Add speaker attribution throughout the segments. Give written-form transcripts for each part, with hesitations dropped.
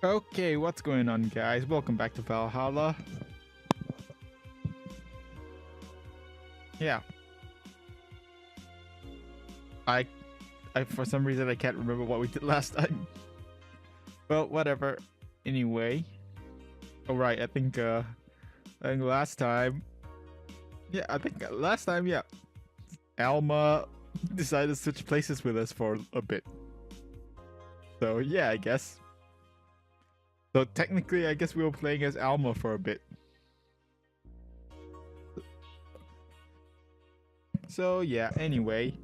Speaker 1: Okay, what's going on, guys? Welcome back to Valhalla. Yeah, I, I for some reason I can't remember what we did last time. Well, whatever. Anyway, all right. I think last time. Yeah, I think last time. Yeah, Alma decided to switch places with us for a bit. So yeah, I guess. So technically, I guess we were playing as Alma for a bit. So yeah. Anyway,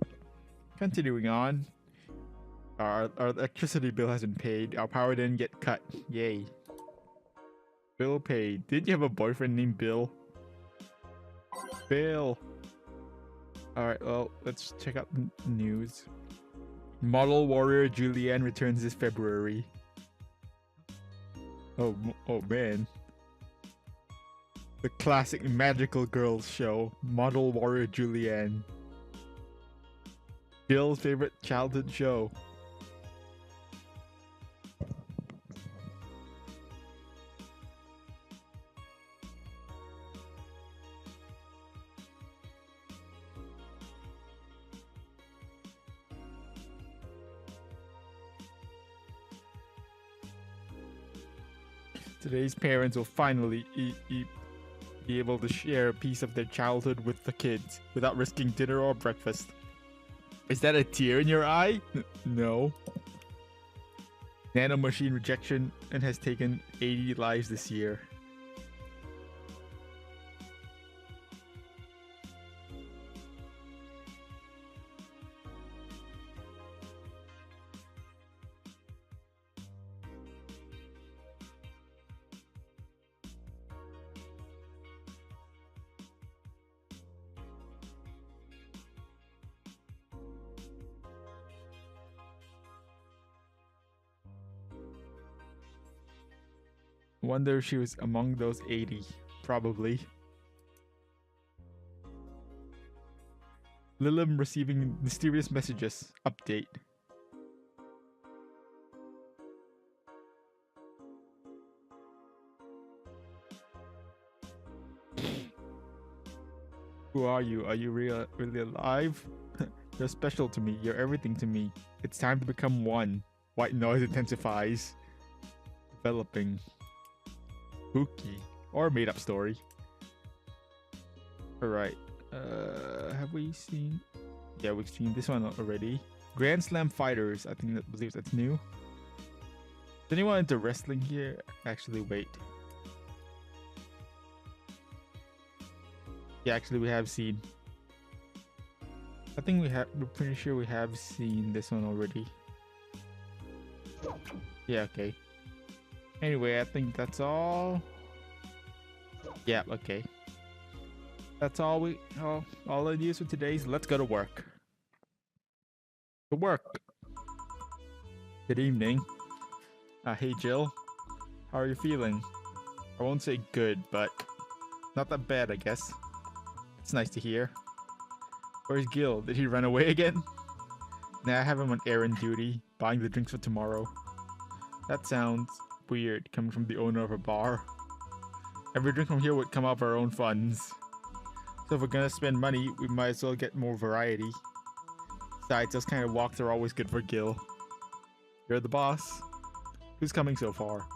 Speaker 1: continuing on. Our electricity bill hasn't paid. Our power didn't get cut. Yay. Bill paid. Did you have a boyfriend named Bill? Bill. Alright, well, let's check out the news. Model warrior Julianne returns this February. Oh man. The classic magical girls show. Model warrior Julianne. Bill's favorite childhood show. Today's parents will finally be able to share a piece of their childhood with the kids without risking dinner or breakfast. Is that a tear in your eye? No. Nanomachine rejection and has taken 80 lives this year. Wonder if she was among those 80. Probably. Lilim receiving mysterious messages. Update. Who are you? Are you really alive? You're special to me. You're everything to me. It's time to become one. White noise intensifies. Developing. Spooky. Or made up story. Alright. Have we seen? Yeah, we've seen this one already. Grand Slam Fighters. I believe that's new. Is anyone into wrestling here? Actually, wait. Yeah, actually, we have seen. I think we're pretty sure we have seen this one already. Yeah, okay. Anyway, I think that's all. Yeah, okay. That's all the news for today. So let's go to work. To work. Good evening. Hey Jill. How are you feeling? I won't say good, but not that bad, I guess. It's nice to hear. Where's Gil? Did he run away again? Nah, I have him on errand duty, buying the drinks for tomorrow. That sounds weird, coming from the owner of a bar. Every drink from here would come out of our own funds. So if we're gonna spend money, we might as well get more variety. Besides, those kind of walks are always good for Gil. You're the boss. Who's coming so far?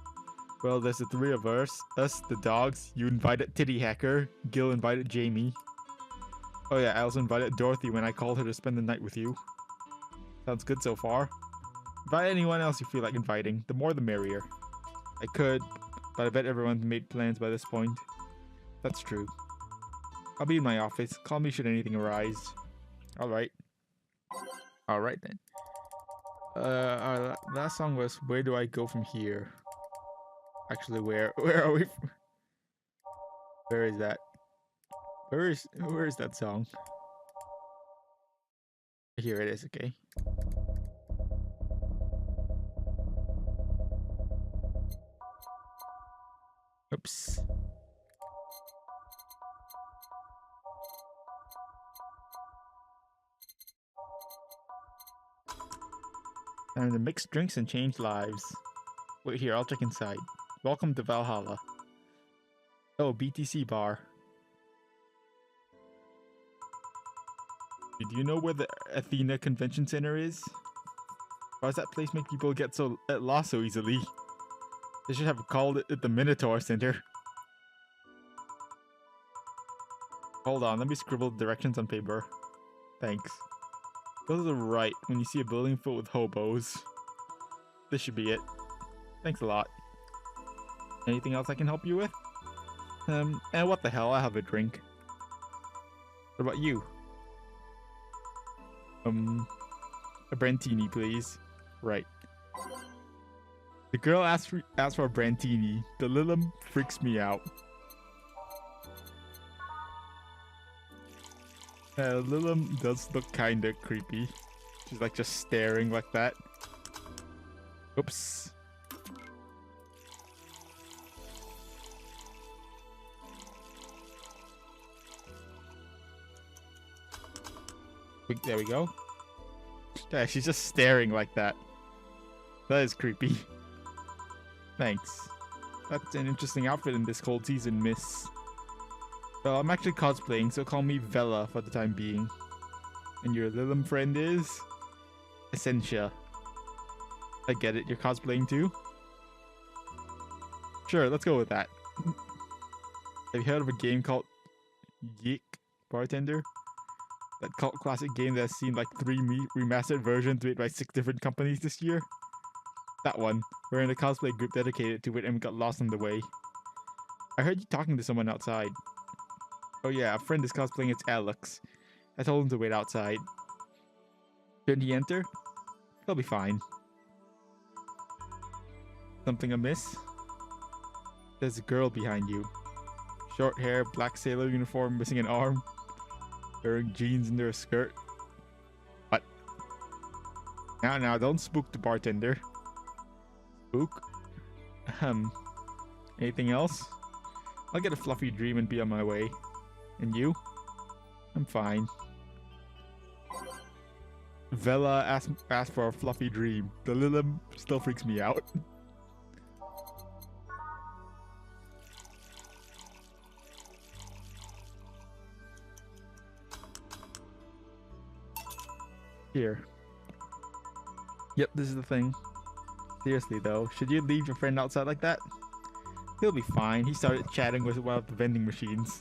Speaker 1: Well, there's the three of us, the dogs. You invited Titty Hacker. Gil invited Jamie. Oh yeah, I also invited Dorothy when I called her to spend the night with you. Sounds good so far. Invite anyone else you feel like inviting. The more the merrier. I could, but I bet everyone's made plans by this point. That's true. I'll be in my office. Call me should anything arise. Alright. Alright then. Our last song was Where Do I Go From Here? Actually, where are we? Where is that? Where is that song? Here it is, okay. Oops. Time to mix drinks and change lives. Wait here, I'll check inside. Welcome to Valhalla. Oh, BTC bar. Do you know where the Athena Convention Center is? Why does that place make people get lost so easily? They should have called it the Minotaur Center. Hold on, let me scribble directions on paper. Thanks. Go to the right when you see a building filled with hobos. This should be it. Thanks a lot. Anything else I can help you with? And what the hell, I'll have a drink. What about you? A Brantini, please. Right. The girl asked for a Brantini. The Lilum freaks me out. Lilum does look kinda creepy. She's like just staring like that. Oops. There we go. Yeah, she's just staring like that. That is creepy. Thanks. That's an interesting outfit in this cold season, miss. Well, I'm actually cosplaying, so call me Vela for the time being. And your Lilum friend is? Essentia. I get it, you're cosplaying too? Sure, let's go with that. Have you heard of a game called VA-11 Bartender? That cult classic game that has seen like 3 remastered versions made by 6 different companies this year? That one. We're in a cosplay group dedicated to it and we got lost on the way. I heard you talking to someone outside. Oh yeah, a friend is cosplaying as Alex. I told him to wait outside. Shouldn't he enter? He'll be fine. Something amiss? There's a girl behind you. Short hair, black sailor uniform, missing an arm. Wearing jeans under a skirt. What? Now, don't spook the bartender. Spook? Anything else? I'll get a fluffy dream and be on my way. And you? I'm fine. Vela asked for a fluffy dream. The Lilum still freaks me out. Here. Yep, this is the thing. Seriously though, should you leave your friend outside like that? He'll be fine. He started chatting with one of the vending machines.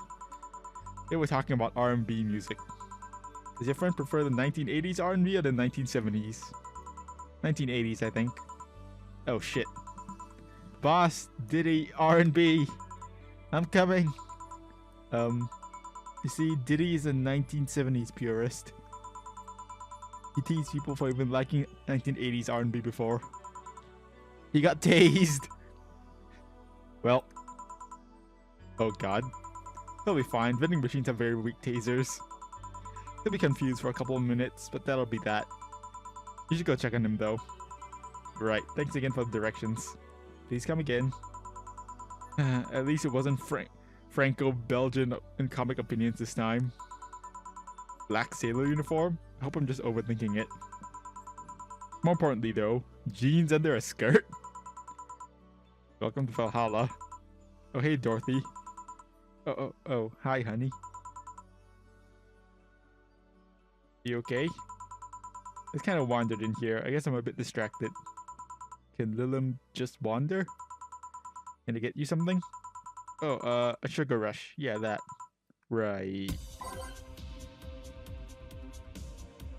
Speaker 1: They were talking about R&B music. Does your friend prefer the 1980s R&B or the 1970s? 1980s, I think. Oh shit. Boss, Diddy, R&B. I'm coming. You see, Diddy is a 1970s purist. He teased people for even liking 1980s R&B before. He got tased. Well. Oh god. He'll be fine. Vending machines have very weak tasers. He'll be confused for a couple of minutes, but that'll be that. You should go check on him though. Right. Thanks again for the directions. Please come again. At least it wasn't Franco-Belgian in comic opinions this time. Black sailor uniform? I hope I'm just overthinking it. More importantly though, jeans under a skirt? Welcome to Valhalla. Oh hey Dorothy. Oh, hi honey. You okay? It's kind of wandered in here. I guess I'm a bit distracted. Can Lilum just wander? Can I get you something? Oh, a sugar rush. Yeah, that. Right.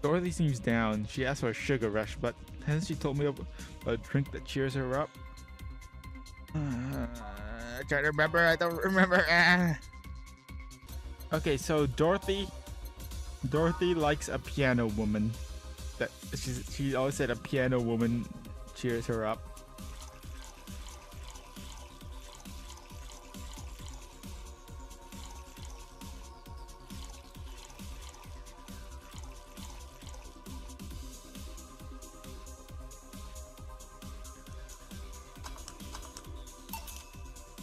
Speaker 1: Dorothy seems down. She asked for a sugar rush, but hasn't she told me about a drink that cheers her up? I try to remember. I don't remember. Okay, so Dorothy likes a piano woman. That she always said a piano woman cheers her up.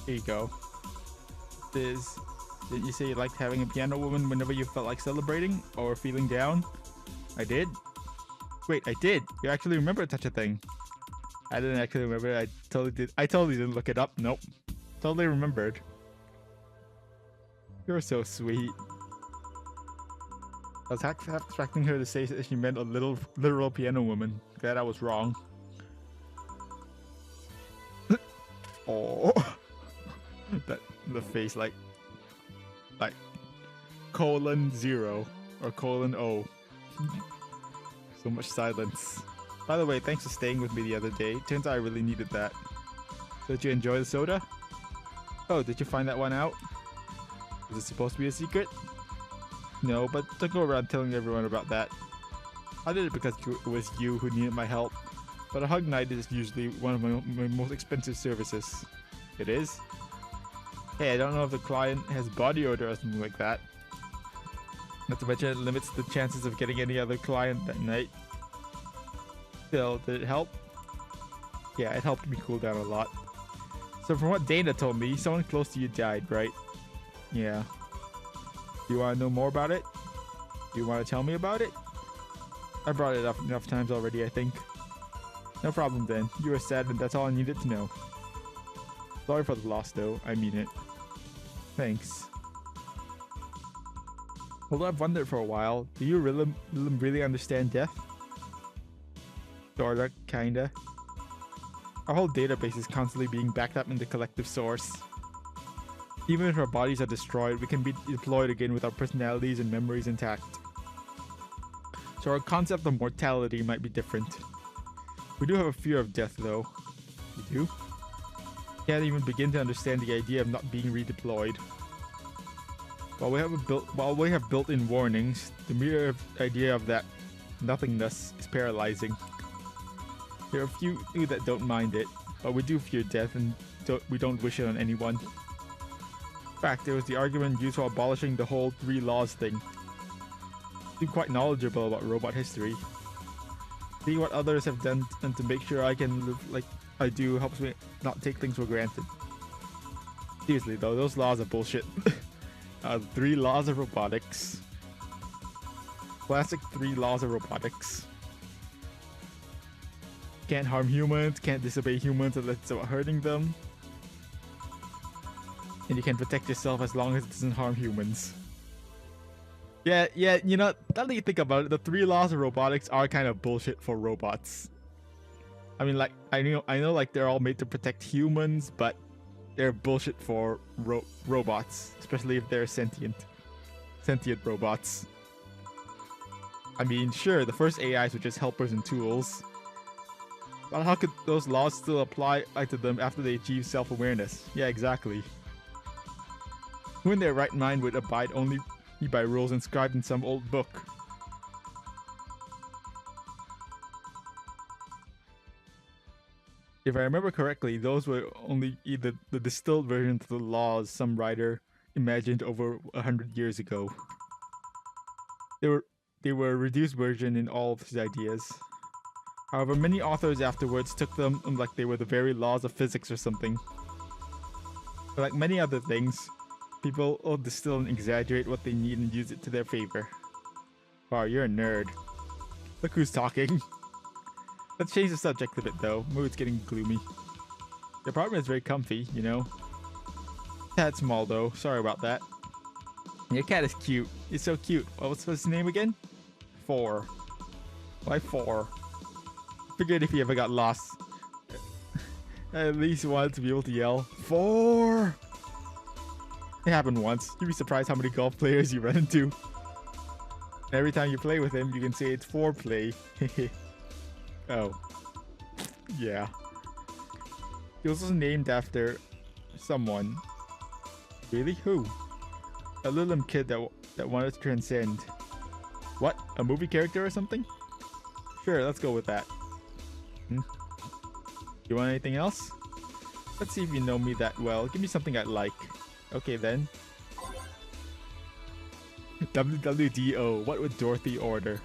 Speaker 1: Here you go. Did you say you liked having a piano woman whenever you felt like celebrating or feeling down? I did? Wait, I did. You actually remember such a thing. I didn't actually remember. I totally did. I totally didn't look it up. Nope. Totally remembered. You're so sweet. I was expecting her to say that she meant a literal piano woman. Glad I was wrong. Oh, that the face like :0 or :O. So much silence. By the way, thanks for staying with me the other day. Turns out I really needed that. Did you enjoy the soda? Oh, did you find that one out? Was it supposed to be a secret? No, but don't go around telling everyone about that. I did it because it was you who needed my help. But a hug night is usually one of my most expensive services. It is? Hey, I don't know if the client has body odor or something like that. Not to mention it limits the chances of getting any other client that night. Still, did it help? Yeah, it helped me cool down a lot. So from what Dana told me, someone close to you died, right? Yeah. Do you want to know more about it? Do you want to tell me about it? I brought it up enough times already, I think. No problem then. You were sad and that's all I needed to know. Sorry for the loss though, I mean it. Thanks. Although I've wondered for a while, do you really understand death? Sorta, kinda. Our whole database is constantly being backed up in the collective source. Even if our bodies are destroyed, we can be deployed again with our personalities and memories intact. So our concept of mortality might be different. We do have a fear of death though. We do? Can't even begin to understand the idea of not being redeployed. While we have built-in warnings, the mere idea of that nothingness is paralyzing. There are a few that don't mind it, but we do fear death and we don't wish it on anyone. In fact, there was the argument used for abolishing the whole 3 laws thing. I'm quite knowledgeable about robot history. Seeing what others have done and to make sure I can live like I do helps me not take things for granted. Seriously though, those laws are bullshit. 3 laws of robotics. Classic 3 laws of robotics. Can't harm humans, can't disobey humans unless it's about hurting them. And you can protect yourself as long as it doesn't harm humans. Yeah, you know, now that you think about it, the 3 laws of robotics are kind of bullshit for robots. I mean, like, I know like they're all made to protect humans, but they're bullshit for robots, especially if they're sentient robots. I mean, sure, the first AIs were just helpers and tools. But how could those laws still apply to them after they achieve self-awareness? Yeah, exactly. Who in their right mind would abide only by rules inscribed in some old book? If I remember correctly, those were only either the distilled versions of the laws some writer imagined over 100 years ago. They were a reduced version in all of his ideas. However, many authors afterwards took them like they were the very laws of physics or something. But like many other things, people will distill and exaggerate what they need and use it to their favor. Wow, you're a nerd. Look who's talking. Let's change the subject a bit though. Mood's getting gloomy. The apartment is very comfy, you know. Tad small though, sorry about that. Your cat is cute. It's so cute. What's his name again? 4. Why 4? Figured if he ever got lost, I at least wanted to be able to yell 4. It happened once. You'd be surprised how many golf players you run into. Every time you play with him, you can say it's 4 play. Oh. Yeah. He was also named after someone. Really? Who? A little kid that wanted to transcend. What? A movie character or something? Sure, let's go with that. You want anything else? Let's see if you know me that well. Give me something I like. Okay then. WWDO. What would Dorothy order?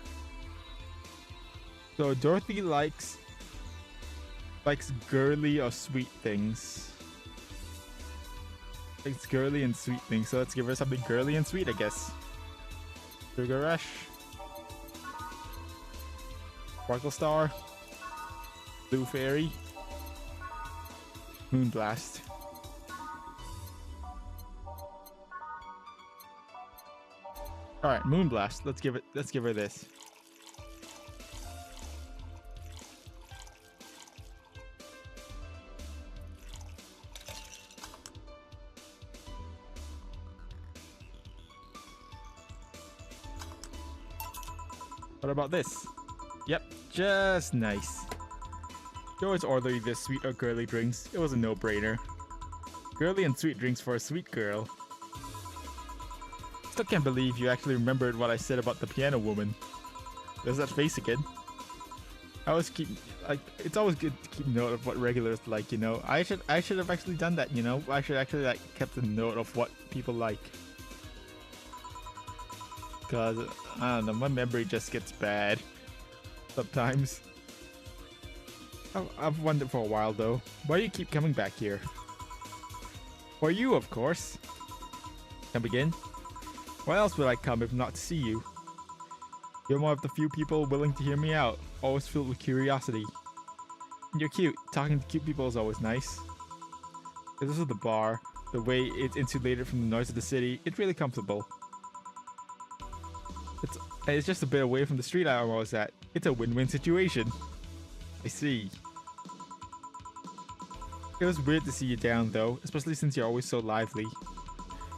Speaker 1: So Dorothy likes girly or sweet things. Likes girly and sweet things. So let's give her something girly and sweet, I guess. Sugar Rush. Sparkle Star. Blue Fairy. Moonblast. All right, Moonblast. Let's give her this. What about this? Yep, just nice. You always order either sweet or girly drinks. It was a no-brainer. Girly and sweet drinks for a sweet girl. Still can't believe you actually remembered what I said about the piano woman. There's that face again. I always keep it's always good to keep note of what regulars like, you know. I should have actually done that, you know. I should actually kept a note of what people like. Cause I don't know, my memory just gets bad sometimes. I've wondered for a while though, why do you keep coming back here? For you, of course. Come again? Why else would I come if not to see you? You're one of the few people willing to hear me out, always filled with curiosity. And you're cute. Talking to cute people is always nice. This is the bar. The way it's insulated from the noise of the city, it's really comfortable. It's just a bit away from the street I'm always at. It's a win-win situation. I see. It was weird to see you down though, especially since you're always so lively.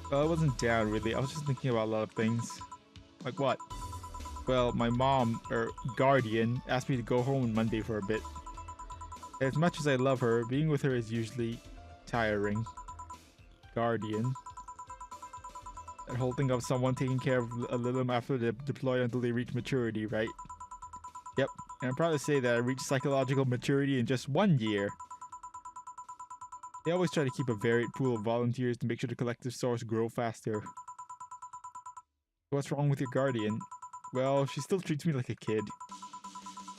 Speaker 1: Well, I wasn't down really, I was just thinking about a lot of things. Like what? Well, my mom, or guardian, asked me to go home on Monday for a bit. As much as I love her, being with her is usually tiring. Guardian. That whole thing of someone taking care of a little after they deploy until they reach maturity, right? Yep, and I'm proud to say that I reached psychological maturity in just 1 year. They always try to keep a varied pool of volunteers to make sure the collective source grow faster. What's wrong with your guardian? Well, she still treats me like a kid.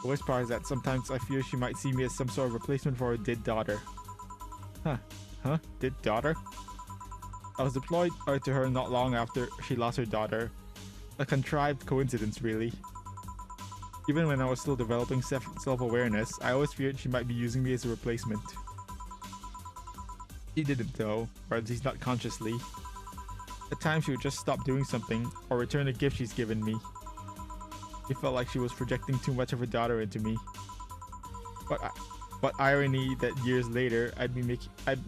Speaker 1: The worst part is that sometimes I fear she might see me as some sort of replacement for her dead daughter. Huh? Dead daughter? I was deployed to her not long after she lost her daughter. A contrived coincidence, really. Even when I was still developing self-awareness, I always feared she might be using me as a replacement. She didn't though, or at least not consciously. At times she would just stop doing something, or return a gift she's given me. It felt like she was projecting too much of her daughter into me. But irony that years later, I'd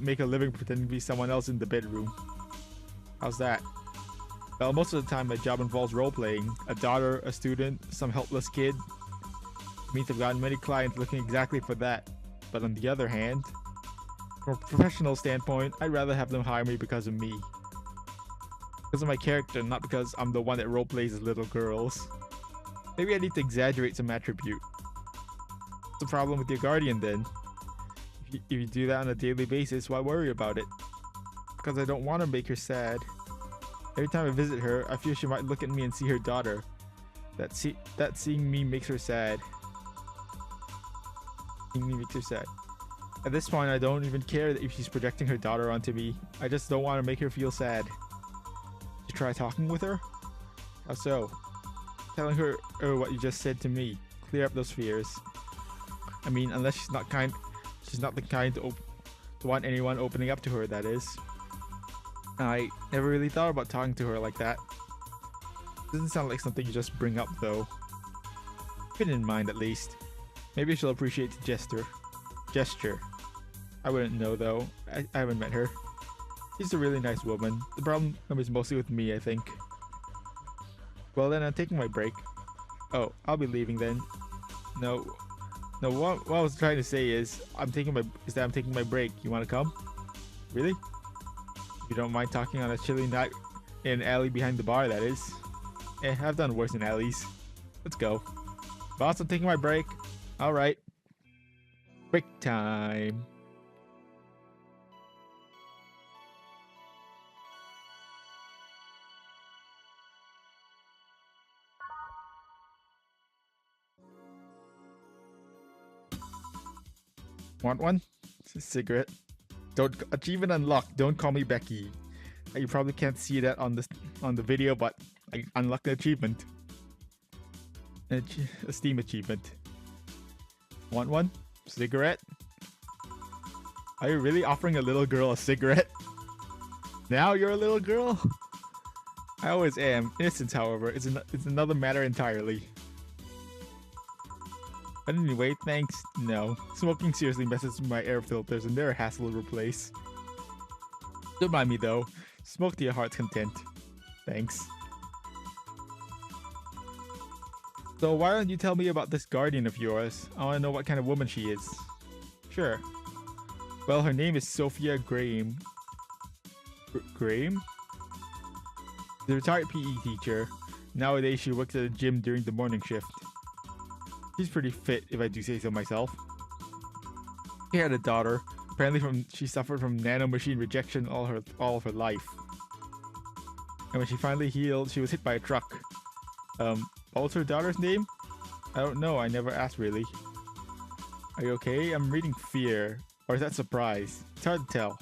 Speaker 1: make a living pretending to be someone else in the bedroom. How's that? Well, most of the time my job involves role-playing. A daughter, a student, some helpless kid. It means I've gotten many clients looking exactly for that. But on the other hand, from a professional standpoint, I'd rather have them hire me because of me. Because of my character, not because I'm the one that role-plays as little girls. Maybe I need to exaggerate some attribute. What's the problem with your guardian then? If you do that on a daily basis, why worry about it? Because I don't want to make her sad. Every time I visit her, I fear she might look at me and see her daughter. That seeing me makes her sad. Seeing me makes her sad. At this point, I don't even care if she's projecting her daughter onto me. I just don't want to make her feel sad. Did you try talking with her? How so? Telling her what you just said to me. Clear up those fears. I mean, unless she's not the kind to want anyone opening up to her, that is. I never really thought about talking to her like that. Doesn't sound like something you just bring up though. Keep it in mind at least. Maybe she'll appreciate the gesture. I wouldn't know though. I haven't met her. She's a really nice woman. The problem is mostly with me, I think. Well then, I'm taking my break. Oh, I'll be leaving then. No, what I was trying to say is I'm taking my break. You want to come? Really? If you don't mind talking on a chilly night in an alley behind the bar, that is. I've done worse in alleys. Let's go. Boss, I'm taking my break. Alright. Break time. Want one? It's a cigarette. Don't achievement unlocked. Don't call me Becky. You probably can't see that on the video, but I unlocked the achievement. A Steam achievement. Want one? Cigarette? Are you really offering a little girl a cigarette? Now you're a little girl? I always am. Innocence, however, it's another matter entirely. But anyway, thanks. No. Smoking seriously messes with my air filters and they're a hassle to replace. Don't mind me though. Smoke to your heart's content. Thanks. So why don't you tell me about this guardian of yours? I want to know what kind of woman she is. Sure. Well, her name is Sophia Graham. Graham? The retired PE teacher. Nowadays, she works at a gym during the morning shift. She's pretty fit, if I do say so myself. She had a daughter. Apparently, she suffered from nanomachine rejection all of her life. And when she finally healed, she was hit by a truck. What was her daughter's name? I don't know. I never asked really. Are you okay? I'm reading fear. Or is that surprise? It's hard to tell.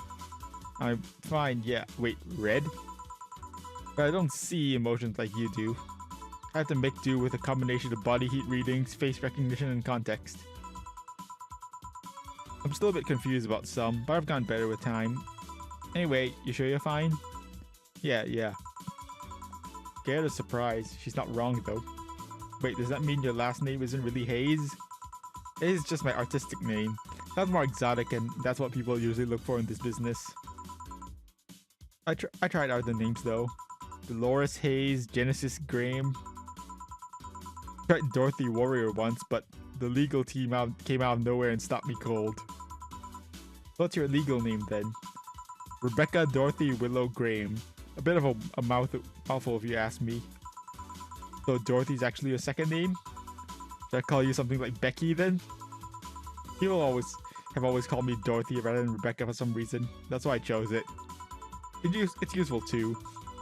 Speaker 1: I'm fine. Yeah. Wait, red? But I don't see emotions like you do. I have to make do with a combination of body heat readings, face recognition, and context. I'm still a bit confused about some, but I've gotten better with time. Anyway, you sure you're fine? Yeah. Scared or surprised? She's not wrong though. Wait, does that mean your last name isn't really Hayes? Hayes is just my artistic name. That's more exotic and that's what people usually look for in this business. I tried other names though. Dolores Hayes, Genesis Graham. Tried Dorothy Warrior once, but the legal team came out of nowhere and stopped me cold. What's your legal name then? Rebecca Dorothy Willow Graham. A bit of a mouthful if you ask me. So Dorothy's actually your second name? Should I call you something like Becky then? People have always called me Dorothy rather than Rebecca for some reason. That's why I chose it. It's useful too.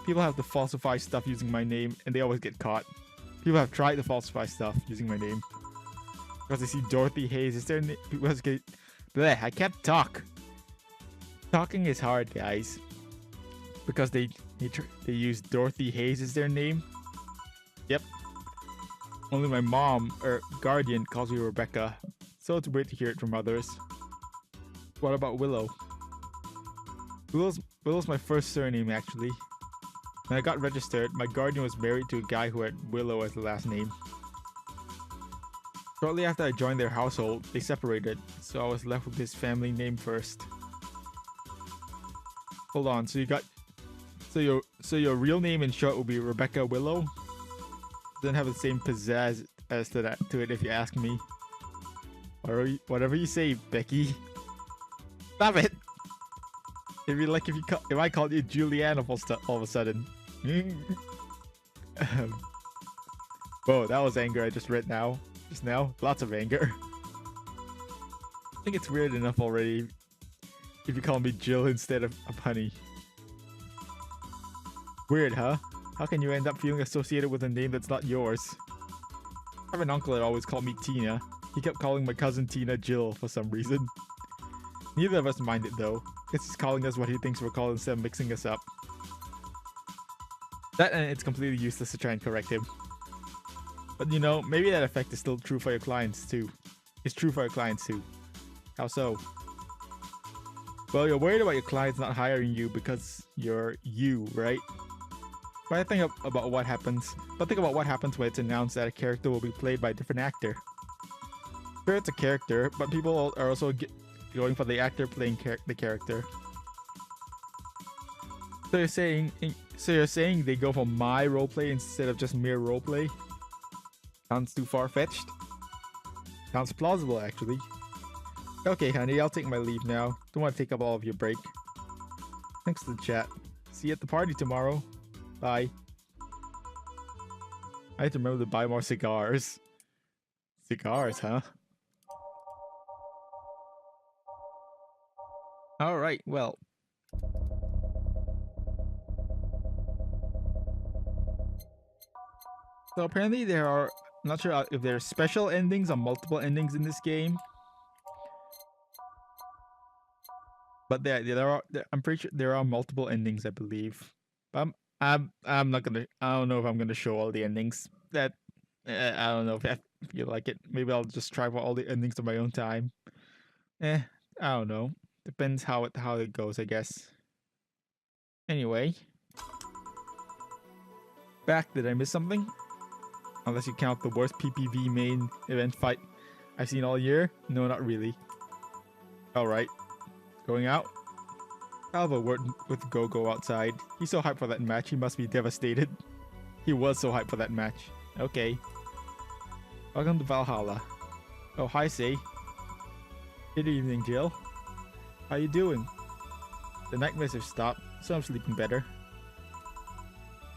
Speaker 1: People have to falsify stuff using my name and they always get caught. People have tried to falsify stuff using my name. Because they see Dorothy Hayes is their name. Bleh, I can't talk. Talking is hard, guys. Because they use Dorothy Hayes as their name. Yep. Only my mom, or guardian, calls me Rebecca. So it's weird to hear it from others. What about Willow? Willow's my first surname, actually. When I got registered, my guardian was married to a guy who had Willow as the last name. Shortly after I joined their household, they separated, so I was left with his family name first. Hold on, so your real name in short will be Rebecca Willow? Doesn't have the same pizzazz as to it if you ask me. Whatever you say, Becky. Stop it! It'd be like if I called you Juliana all of a sudden. Whoa, that was anger I just read now. Just now. Lots of anger. I think it's weird enough already if you call me Jill instead of Honey. Weird, huh? How can you end up feeling associated with a name that's not yours? I have an uncle that always called me Tina. He kept calling my cousin Tina Jill for some reason. Neither of us mind it though. Guess he's calling us what he thinks we're called instead of mixing us up. That and it's completely useless to try and correct him. But you know, maybe that effect is still true for your clients too. It's true for your clients too. How so? Well, you're worried about your clients not hiring you because you're you, right? But think about what happens when it's announced that a character will be played by a different actor. Sure, it's a character, but people are also going for the actor playing the character. So you're saying they go for my roleplay instead of just mere roleplay? Sounds too far-fetched. Sounds plausible, actually. Okay, honey, I'll take my leave now. Don't want to take up all of your break. Thanks for the chat. See you at the party tomorrow. Bye. I have to remember to buy more cigars. Cigars, huh? Alright, well. So apparently there are, I'm not sure if there are special endings or multiple endings in this game. But there are, I'm pretty sure there are multiple endings, I believe. But I'm not gonna, I don't know if I'm gonna show all the endings. I don't know if I feel like it. Maybe I'll just try for all the endings on my own time. I don't know. Depends how it goes, I guess. Anyway, back. Did I miss something? Unless you count the worst PPV main event fight I've seen all year? No, not really. Alright. Going out? I'll have a word with Go-Go outside. He's so hyped for that match, he must be devastated. He was so hyped for that match. Okay. Welcome to Valhalla. Oh, hi, Say. Good evening, Jill. How you doing? The nightmares have stopped, so I'm sleeping better.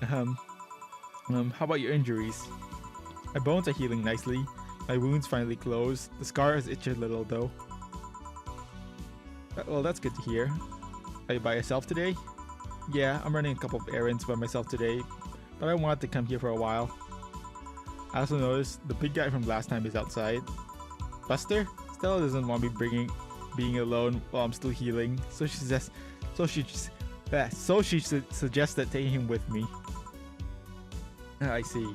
Speaker 1: How about your injuries? My bones are healing nicely. My wound's finally closed. The scar has itched a little though. Well, that's good to hear. Are you by yourself today? Yeah, I'm running a couple of errands by myself today, but I wanted to come here for a while. I also noticed the big guy from last time is outside. Buster? Stella doesn't want me being alone while I'm still healing, so she suggested taking him with me. I see.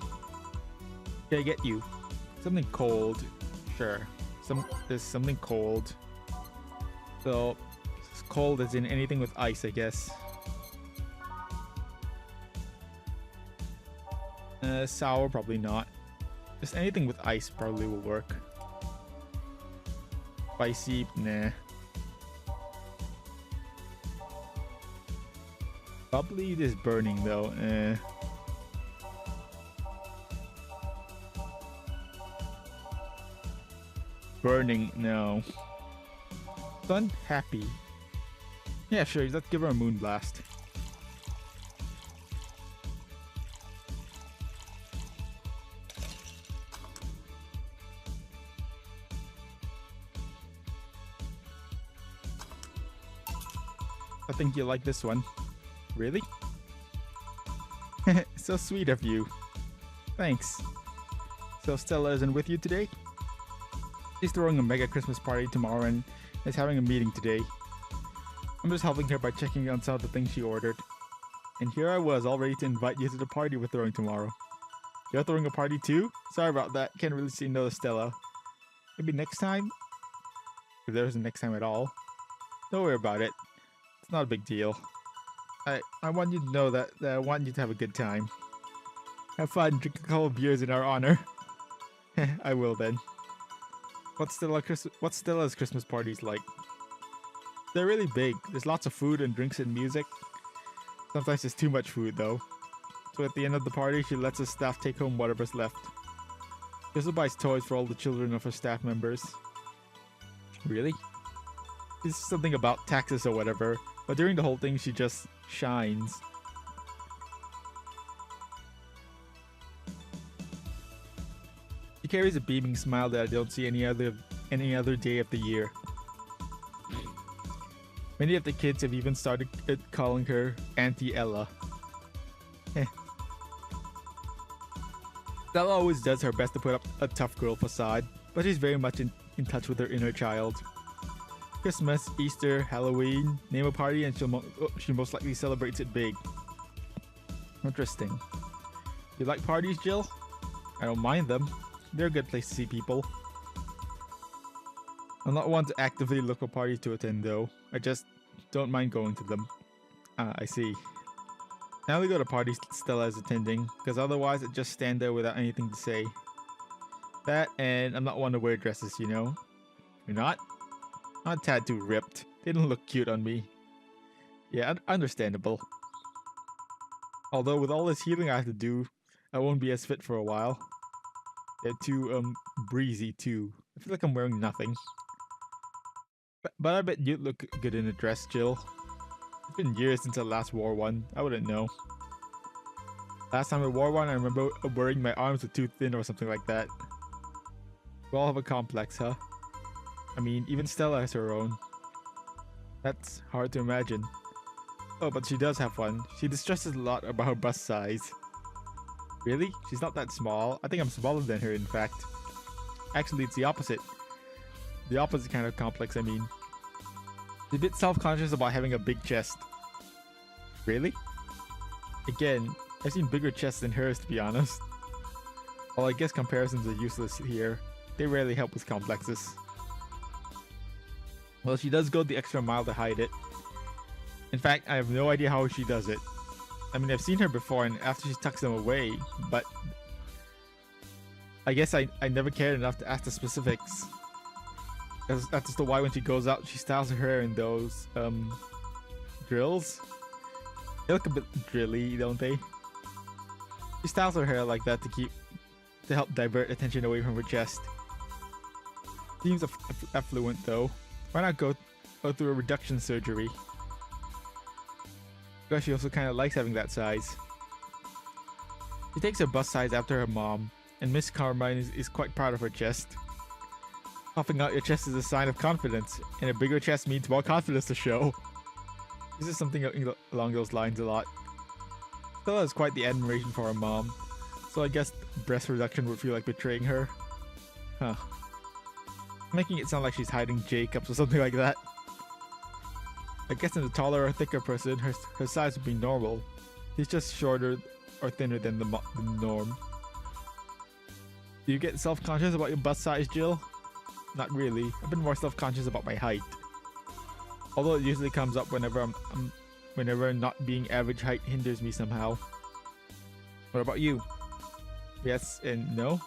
Speaker 1: Can I get you? Something cold. Sure. There's something cold. So, it's cold as in anything with ice, I guess. Sour, probably not. Just anything with ice probably will work. Spicy, nah. Bubbly is burning though, Burning, no. Fun, happy. Yeah, sure, let's give her a moon blast. I think you like this one. Really? So sweet of you. Thanks. So Stella isn't with you today? She's throwing a mega Christmas party tomorrow and is having a meeting today. I'm just helping her by checking on some of the things she ordered. And here I was, all ready to invite you to the party we're throwing tomorrow. You're throwing a party too? Sorry about that, can't really say no to Stella. Maybe next time? If there's a next time at all. Don't worry about it. It's not a big deal. I want you to know that I want you to have a good time. Have fun, drink a couple of beers in our honor. I will then. What's Stella's Christmas parties like? They're really big. There's lots of food and drinks and music. Sometimes there's too much food though. So at the end of the party, she lets the staff take home whatever's left. She also buys toys for all the children of her staff members. Really? It's something about taxes or whatever, but during the whole thing she just shines. She carries a beaming smile that I don't see any other day of the year. Many of the kids have even started calling her Auntie Ella. Stella always does her best to put up a tough girl facade, but she's very much in touch with her inner child. Christmas, Easter, Halloween, name a party and she most likely celebrates it big. Interesting. You like parties, Jill? I don't mind them. They're a good place to see people. I'm not one to actively look for parties to attend though. I just don't mind going to them. Ah, I see. I only go to parties Stella is attending, because otherwise I'd just stand there without anything to say. That, and I'm not one to wear dresses, you know? You're not? I'm a tad too ripped. They don't look cute on me. Yeah, understandable. Although with all this healing I have to do, I won't be as fit for a while. They're too, breezy too. I feel like I'm wearing nothing. But I bet you'd look good in a dress, Jill. It's been years since I last wore one. I wouldn't know. Last time I wore one, I remember worrying my arms were too thin or something like that. We all have a complex, huh? I mean, even Stella has her own. That's hard to imagine. Oh, but she does have one. She distresses a lot about her bust size. Really? She's not that small. I think I'm smaller than her, in fact. Actually, it's the opposite. The opposite kind of complex, I mean. She's a bit self-conscious about having a big chest. Really? Again, I've seen bigger chests than hers, to be honest. Well, I guess comparisons are useless here. They rarely help with complexes. Well, she does go the extra mile to hide it. In fact, I have no idea how she does it. I mean, I've seen her before and after she tucks them away, but I guess I never cared enough to ask the specifics. That's just why when she goes out, she styles her hair in those drills. They look a bit drilly, don't they? She styles her hair like that to help divert attention away from her chest. Seems affluent though. Why not go through a reduction surgery? Because she also kind of likes having that size. She takes her bust size after her mom, and Miss Carmine is quite proud of her chest. Puffing out your chest is a sign of confidence, and a bigger chest means more confidence to show. This is something along those lines a lot. Stella has quite the admiration for her mom, so I guess breast reduction would feel like betraying her. Huh. Making it sound like she's hiding Jacobs or something like that. I guess in a taller or thicker person, her size would be normal. He's just shorter or thinner than the norm. Do you get self-conscious about your bust size, Jill? Not really. I've been more self-conscious about my height. Although it usually comes up whenever whenever not being average height hinders me somehow. What about you? Yes and no?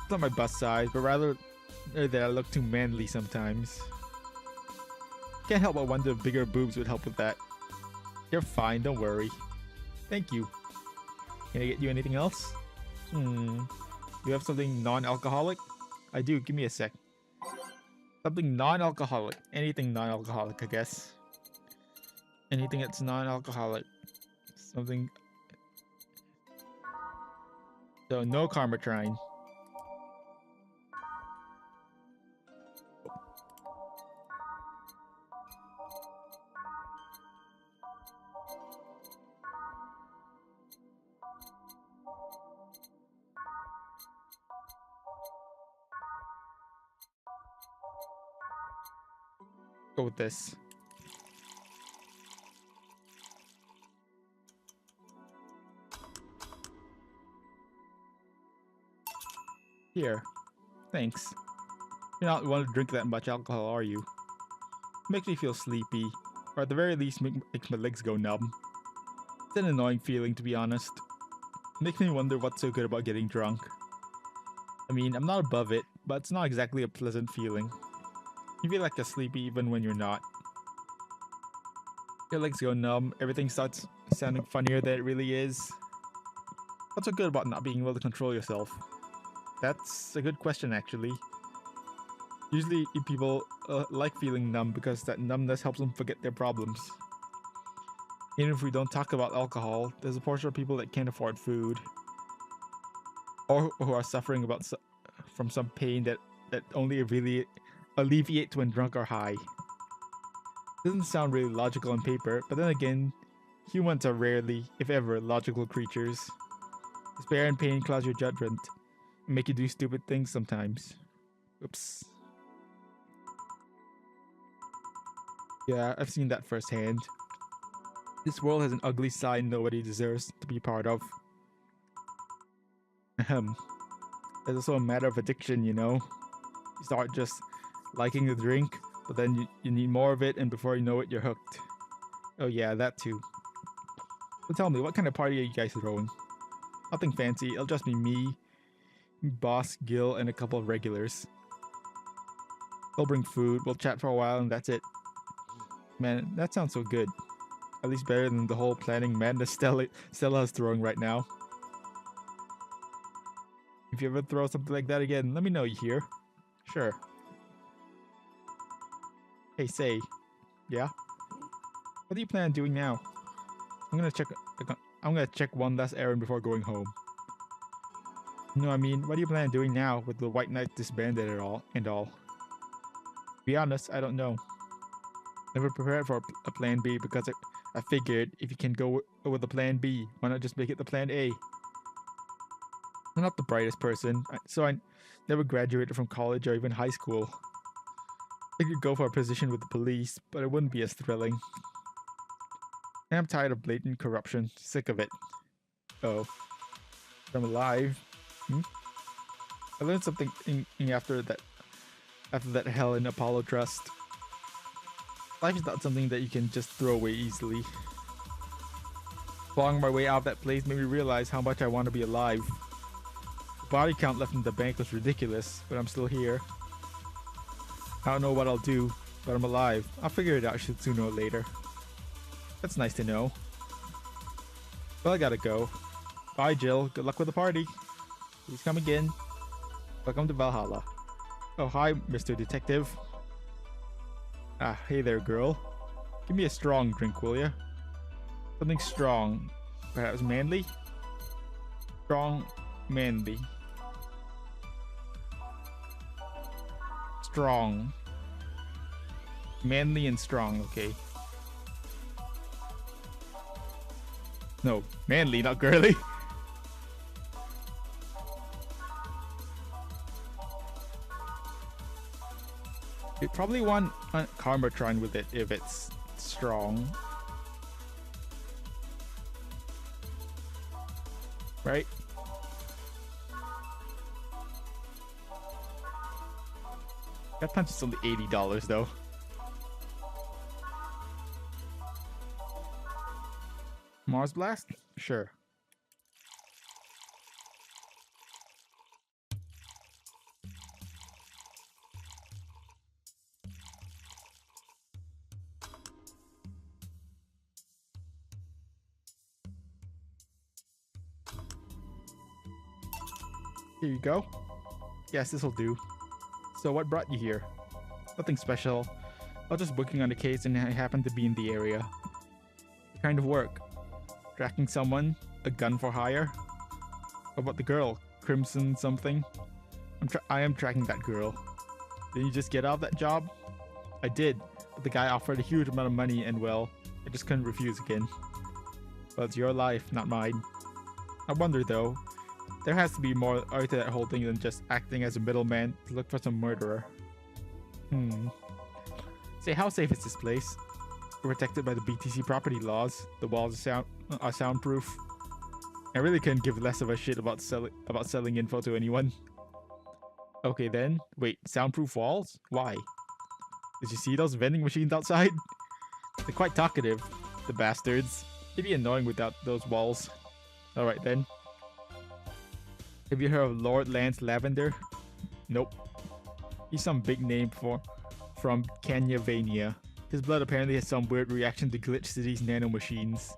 Speaker 1: It's not my bust size, but rather that I look too manly sometimes. Can't help but wonder if bigger boobs would help with that. You're fine, don't worry. Thank you. Can I get you anything else? You have something non-alcoholic? I do, give me a sec. Something non-alcoholic. Anything non-alcoholic, I guess. Anything that's non-alcoholic. Something... So, no Karmatrine. Go with this. Here. Thanks. You're not one to drink that much alcohol, are you? Makes me feel sleepy, or at the very least makes my legs go numb. It's an annoying feeling, to be honest. Makes me wonder what's so good about getting drunk. I mean, I'm not above it, but it's not exactly a pleasant feeling. You feel like you're sleepy even when you're not. Your legs go numb, everything starts sounding funnier than it really is. What's so good about not being able to control yourself? That's a good question, actually. Usually people like feeling numb because that numbness helps them forget their problems. Even if we don't talk about alcohol, there's a portion of people that can't afford food. Or who are suffering from some pain that only really alleviates when drunk or high. Doesn't sound really logical on paper, but then again, humans are rarely, if ever, logical creatures. Despair and pain cloud your judgment and make you do stupid things sometimes. Oops. Yeah, I've seen that firsthand. This world has an ugly side nobody deserves to be part of. Ahem. It's also a matter of addiction, you know? You start just liking the drink, but then you need more of it, and before you know it, you're hooked. Oh yeah, that too. So tell me, what kind of party are you guys throwing? Nothing fancy, it'll just be me, Boss, Gil, and a couple of regulars. They'll bring food, we'll chat for a while, and that's it. Man, that sounds so good. At least better than the whole planning madness Stella's throwing right now. If you ever throw something like that again, let me know, you hear? Sure. Hey, say. Yeah? What do you plan on doing now? I'm gonna check one last errand before going home. You know what I mean? What do you plan on doing now with the White Knights disbanded and all? To be honest, I don't know. Never prepared for a plan B because I figured if you can go with a plan B, why not just make it the plan A? I'm not the brightest person, so I never graduated from college or even high school. I could go for a position with the police, but it wouldn't be as thrilling. I'm tired of blatant corruption, sick of it. Oh. I'm alive. I learned something after that hell in Apollo Trust. Life is not something that you can just throw away easily. Clawing my way out of that place made me realize how much I want to be alive. The body count left in the bank was ridiculous, but I'm still here. I don't know what I'll do, but I'm alive. I'll figure it out sooner or later. That's nice to know. Well, I gotta go. Bye, Jill. Good luck with the party. Please come again. Welcome to Valhalla. Oh, hi, Mr. Detective. Ah, hey there, girl. Give me a strong drink, will ya? Something strong. Perhaps manly? Strong, manly. Strong. Manly and strong, okay. No, manly, not girly. You'd probably want a Karmatron with it if it's strong. Right? That punch is only $80 though. Mars Blast? Sure. Here you go. Yes, this'll do. So what brought you here? Nothing special. I was just working on a case and I happened to be in the area. What kind of work? Tracking someone? A gun for hire? What about the girl? Crimson something? I am tracking that girl. Didn't you just get out of that job? I did, but the guy offered a huge amount of money and well, I just couldn't refuse again. Well, it's your life, not mine. I wonder though, there has to be more art to that whole thing than just acting as a middleman to look for some murderer. Say, how safe is this place? We're protected by the BTC property laws. The walls are soundproof. I really couldn't give less of a shit about selling info to anyone. Okay then. Wait, soundproof walls? Why? Did you see those vending machines outside? They're quite talkative, the bastards. It'd be annoying without those walls. Alright then. Have you heard of Lord Lance Lavender? Nope. He's some big name from Canyavania. His blood apparently has some weird reaction to Glitch City's nanomachines.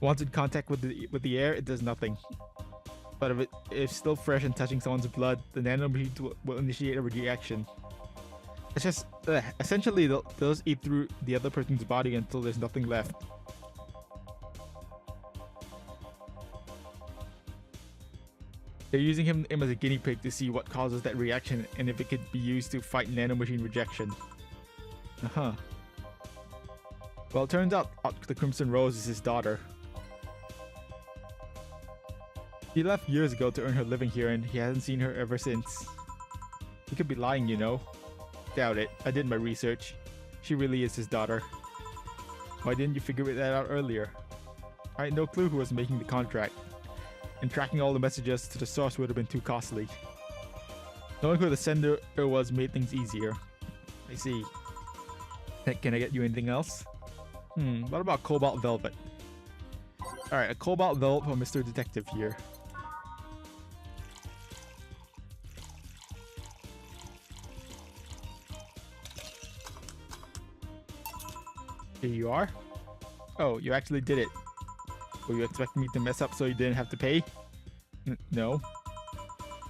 Speaker 1: Once in contact with the air, it does nothing. But if it's still fresh and touching someone's blood, the nanomachines will initiate a reaction. It's just, essentially they'll just eat through the other person's body until there's nothing left. They're using him as a guinea pig to see what causes that reaction and if it could be used to fight nanomachine rejection. Uh-huh. Well, it turns out the Crimson Rose is his daughter. He left years ago to earn her living here and he hasn't seen her ever since. He could be lying, you know. Doubt it. I did my research. She really is his daughter. Why didn't you figure that out earlier? I had no clue who was making the contract. And tracking all the messages to the source would have been too costly. Knowing who the sender was made things easier. I see. Can I get you anything else? What about Cobalt Velvet? Alright, a Cobalt Velvet for Mr. Detective here. Here you are. Oh, you actually did it. Were you expecting me to mess up so you didn't have to pay? No.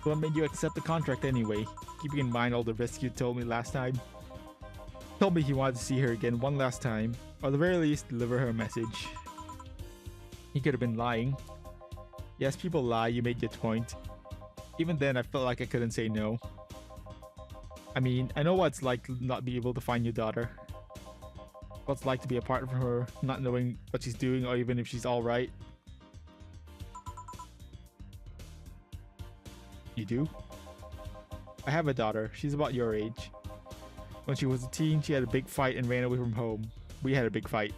Speaker 1: So what made you accept the contract anyway? Keeping in mind all the risks you told me last time. Told me he wanted to see her again one last time, or at the very least deliver her a message. He could have been lying. Yes, people lie, you made your point. Even then I felt like I couldn't say no. I mean, I know what it's like to not be able to find your daughter. What it's like to be apart from her, not knowing what she's doing or even if she's alright. You do? I have a daughter. She's about your age. When she was a teen, she had a big fight and ran away from home. We had a big fight.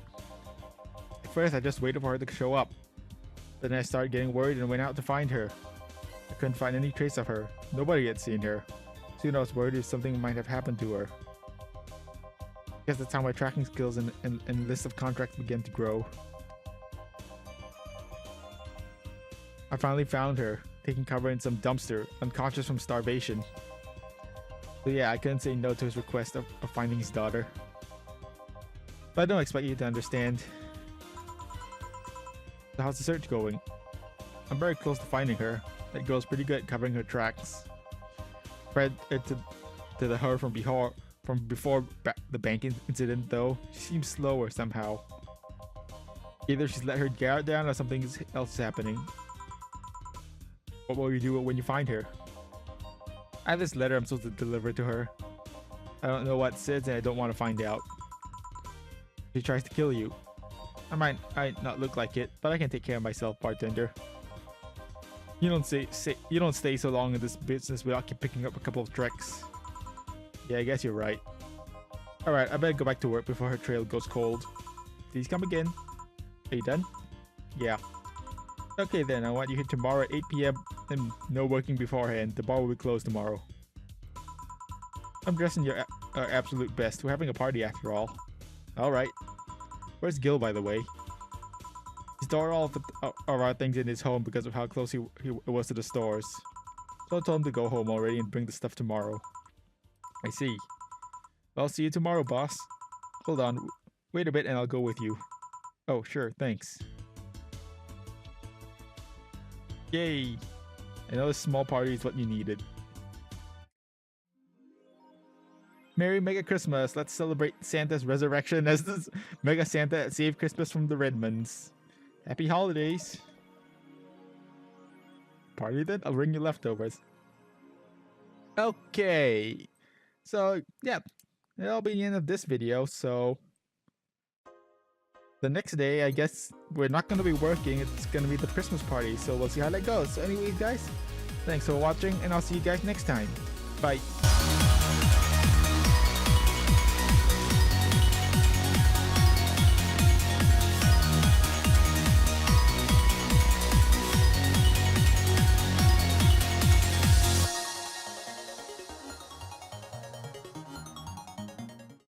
Speaker 1: At first, I just waited for her to show up. Then I started getting worried and went out to find her. I couldn't find any trace of her. Nobody had seen her. Soon I was worried if something might have happened to her. guess that's how my tracking skills and list of contracts began to grow. I finally found her, taking cover in some dumpster, unconscious from starvation. So yeah, I couldn't say no to his request of finding his daughter. But I don't expect you to understand. So how's the search going? I'm very close to finding her. That girl's pretty good at covering her tracks. Compared to the her from before the bank incident though, she seems slower somehow. Either she's let her guard down or something else is happening. What will you do when you find her? I have this letter I'm supposed to deliver to her. I don't know what it says and I don't want to find out. She tries to kill you. I might not look like it, but I can take care of myself, bartender. You don't stay so long in this business without keep picking up a couple of tricks. Yeah, I guess you're right. Alright, I better go back to work before her trail goes cold. Please come again. Are you done? Yeah. Okay then, I want you here tomorrow at 8 PM and no working beforehand. The bar will be closed tomorrow. I'm dressing your absolute best. We're having a party after all. Alright. Where's Gil, by the way? He stored all of our things in his home because of how close he was to the stores. So I told him to go home already and bring the stuff tomorrow. I see. Well, see you tomorrow, boss. Hold on. Wait a bit and I'll go with you. Oh, sure. Thanks. Yay! I know this small party is what you needed. Merry Mega Christmas! Let's celebrate Santa's resurrection as this Mega Santa that saved Christmas from the Redmonds. Happy holidays! Party then? I'll bring you leftovers. Okay! So, yeah. That'll be the end of this video, so... The next day, I guess we're not going to be working. It's going to be the Christmas party, so we'll see how that goes. So anyways, guys, thanks for watching, and I'll see you guys next time. Bye!